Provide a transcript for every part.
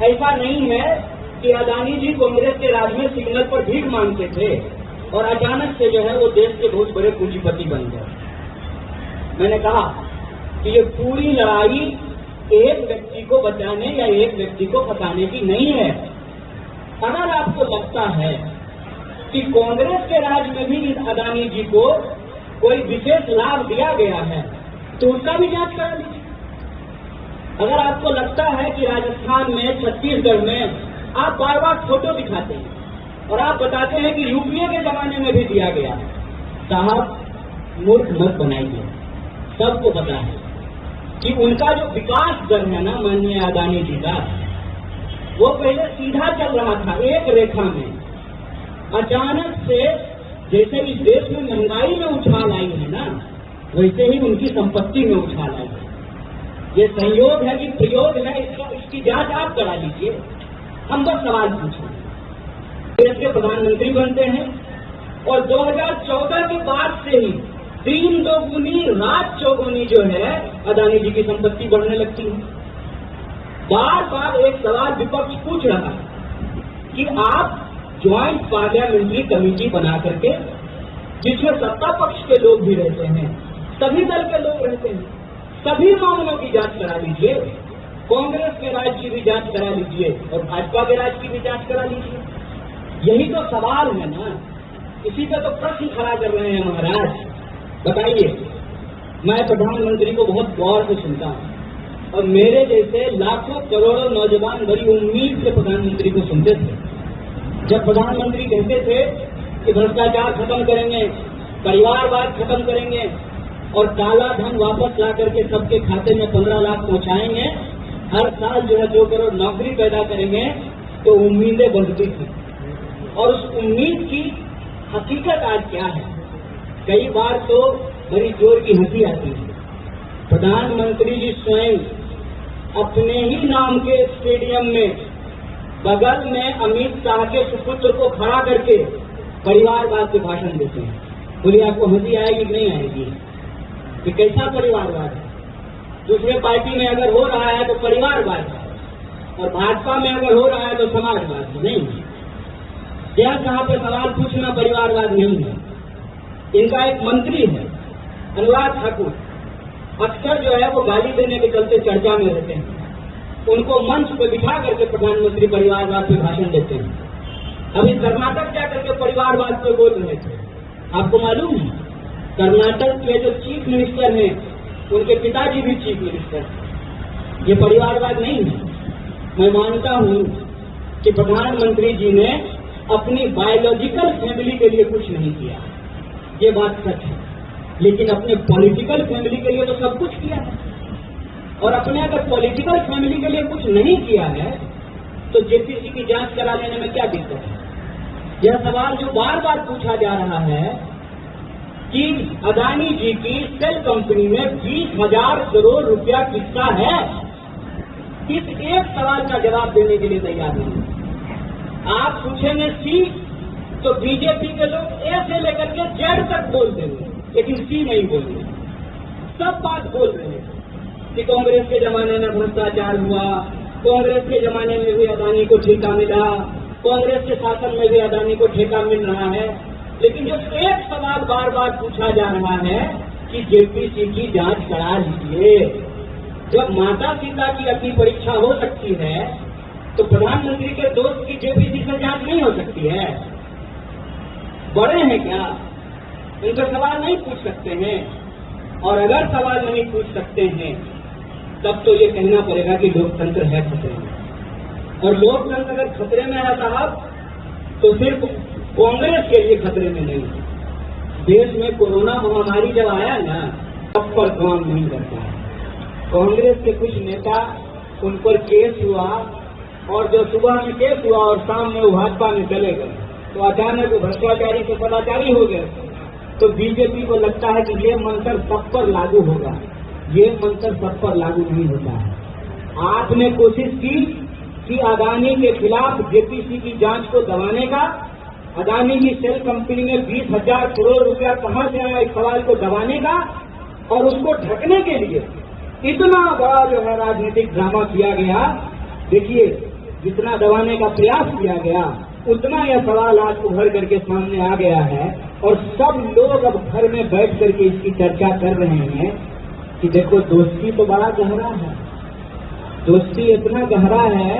ऐसा नहीं है कि अदानी जी कांग्रेस के राज में सिग्नल पर भीख मांगते थे और अचानक से जो है वो देश के बहुत बड़े पूंजीपति बन गए। मैंने कहा कि ये पूरी लड़ाई एक व्यक्ति को बचाने या एक व्यक्ति को फंसाने की नहीं है। अगर आपको लगता है कि कांग्रेस के राज में भी इस अदानी जी को कोई विशेष लाभ दिया गया है तो उसका भी जांच करा लीजिए। अगर आपको लगता है कि राजस्थान में, छत्तीसगढ़ में आप बार बार फोटो दिखाते हैं और आप बताते हैं कि यूपीए के जमाने में भी दिया गया, साहब मूर्ख मत बनाइए। सबको पता है कि उनका जो विकास दर है ना माननीय अदानी जी का, वो पहले सीधा चल रहा था एक रेखा में। अचानक से जैसे इस देश में महंगाई में उछाल आई है ना, वैसे ही उनकी संपत्ति में उछाल आई है। ये संयोग है कि प्रयोग है, इसकी जांच आप करा लीजिए। हम बस सवाल पूछें। देश के प्रधानमंत्री बनते हैं और 2014 के बाद से ही 3 दोगुनी रात चौगुनी जो है अदानी जी की संपत्ति बढ़ने लगती है। बार बार एक सवाल विपक्ष पूछ रहा है कि आप ज्वाइंट पार्लियामेंट्री कमेटी बना करके, जिसमें सत्ता पक्ष के लोग भी रहते हैं, सभी दल के लोग रहते हैं, सभी मामलों की जांच करा लीजिए। कांग्रेस के राज की भी जांच करा लीजिए और भाजपा के राज की भी जांच करा लीजिए। यही तो सवाल है ना, इसी पे तो प्रश्न खड़ा कर रहे हैं महाराज। बताइए, मैं प्रधानमंत्री को बहुत गौर से सुनता हूँ और मेरे जैसे लाखों करोड़ों नौजवान बड़ी उम्मीद से प्रधानमंत्री को सुनते थे। जब प्रधानमंत्री कहते थे कि भ्रष्टाचार खत्म करेंगे, परिवारवाद खत्म करेंगे और काला धन वापस ला करके सबके खाते में 15 लाख पहुंचाएंगे, हर साल जो है 2 करोड़ नौकरी पैदा करेंगे, तो उम्मीदें बढ़ती थी। और उस उम्मीद की हकीकत आज क्या है? कई बार तो बड़ी जोर की हंसी आती है। प्रधानमंत्री जी स्वयं अपने ही नाम के स्टेडियम में बगल में अमित शाह के सुपुत्र को खड़ा करके परिवारवाद पे भाषण देते हैं। बोलिए आपको हंसी आएगी कि नहीं आएगी? कि कैसा परिवारवाद है? दूसरे पार्टी में अगर हो रहा है तो परिवारवाद है और भाजपा में अगर हो रहा है तो समाजवाद है। नहीं, जय साहब पे सवाल पूछना परिवारवाद नहीं है। इनका एक मंत्री है अनुराग ठाकुर, अक्सर जो है वो गाली देने के चलते चर्चा में रहते हैं। उनको मंच पर बिठा करके प्रधानमंत्री परिवारवाद पे भाषण देते हैं। अभी कर्नाटक जा करके परिवारवाद पे बोल रहे थे। आपको मालूम है कर्नाटक के जो चीफ मिनिस्टर हैं उनके पिताजी भी चीफ मिनिस्टर हैं। ये परिवारवाद नहीं है। मैं मानता हूं कि प्रधानमंत्री जी ने अपनी बायोलॉजिकल फैमिली के लिए कुछ नहीं किया, ये बात सच है, लेकिन अपने पॉलिटिकल फैमिली के लिए तो सब कुछ किया है। और अपने अगर पॉलिटिकल फैमिली के लिए कुछ नहीं किया है तो जेपीसी की जांच करा लेने में क्या दिक्कत है? यह सवाल जो बार बार पूछा जा रहा है कि अदानी जी की सेल कंपनी में 20,000 करोड़ रुपया कितना है, इस एक सवाल का जवाब देने के लिए तैयार नहीं। आप पूछेंगे सी तो बीजेपी के लोग ए से लेकर के जेड तक बोल देंगे, लेकिन सी नहीं बोलेंगे। सब बात बोल रहे हैं कि कांग्रेस के जमाने में भ्रष्टाचार हुआ, कांग्रेस के जमाने में भी अदानी को ठेका मिला, कांग्रेस के शासन में भी अदानी को ठेका मिल रहा है। लेकिन जो एक सवाल बार बार पूछा जा रहा है कि जेपीसी की जांच करा लीजिए। जब माता पिता की अग्नि परीक्षा हो सकती है तो प्रधानमंत्री के दोस्त की जेपीसी से जांच नहीं हो सकती है? बड़े हैं क्या? उनका सवाल नहीं पूछ सकते हैं? और अगर सवाल नहीं पूछ सकते हैं तब तो ये कहना पड़ेगा कि लोकतंत्र है खतरे में। और लोकतंत्र अगर खतरे में है साहब तो सिर्फ कांग्रेस के लिए खतरे में नहीं है। देश में कोरोना महामारी जब आया ना, तब पर काम नहीं करता है। कांग्रेस के कुछ नेता, उन पर केस हुआ और जो सुबह में केस हुआ और शाम में वो भाजपा में चले गए, तो अचानक भ्रष्टाचारी से सदाचारी हो गए। तो बीजेपी को लगता है कि ये मंत्र सब पर लागू होगा। ये मंत्र सब पर लागू नहीं होता है। आपने कोशिश की कि अदानी के खिलाफ जेपीसी की जांच को दबाने का, अदानी की सेल कंपनी में 20,000 करोड़ रुपया कहां से आया, इस सवाल को दबाने का और उसको ढकने के लिए इतना बड़ा जो है राजनीतिक ड्रामा किया गया। देखिए, जितना दबाने का प्रयास किया गया उतना यह सवाल आज उभर करके सामने आ गया है और सब लोग अब घर में बैठ करके इसकी चर्चा कर रहे हैं कि देखो दोस्ती तो बड़ा गहरा है, दोस्ती इतना गहरा है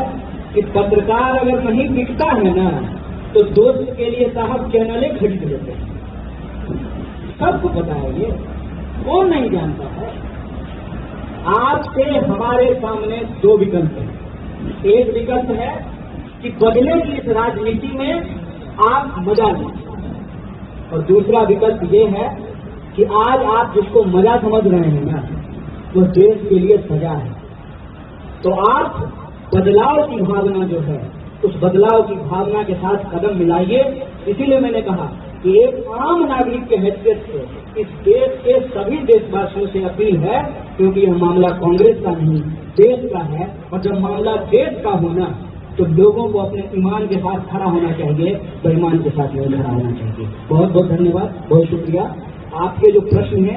कि पत्रकार अगर नहीं दिखता है ना तो दोस्त के लिए साहब चैनलें खरीद लेते हैं। सबको पता है ये, कौन नहीं जानता है। आपसे हमारे सामने दो विकल्प हैं। एक विकल्प है कि बदले की इस राजनीति में आप मजा लें, और दूसरा विकल्प ये है कि आज आप जिसको मजा समझ रहे हैं ना वो देश के लिए सजा है। तो आप बदलाव की भावना जो है उस बदलाव की भावना के साथ कदम मिलाइए। इसीलिए मैंने कहा कि एक आम नागरिक के हैसियत से इस देश के सभी देशवासियों से अपील है, क्योंकि यह मामला कांग्रेस का नहीं देश का है, और जब मामला देश का होना तो लोगों को अपने ईमान के साथ खड़ा होना चाहिए, बेईमान के साथ नहीं खड़ा होना चाहिए। बहुत बहुत धन्यवाद, बहुत शुक्रिया। आपके जो प्रश्न हैं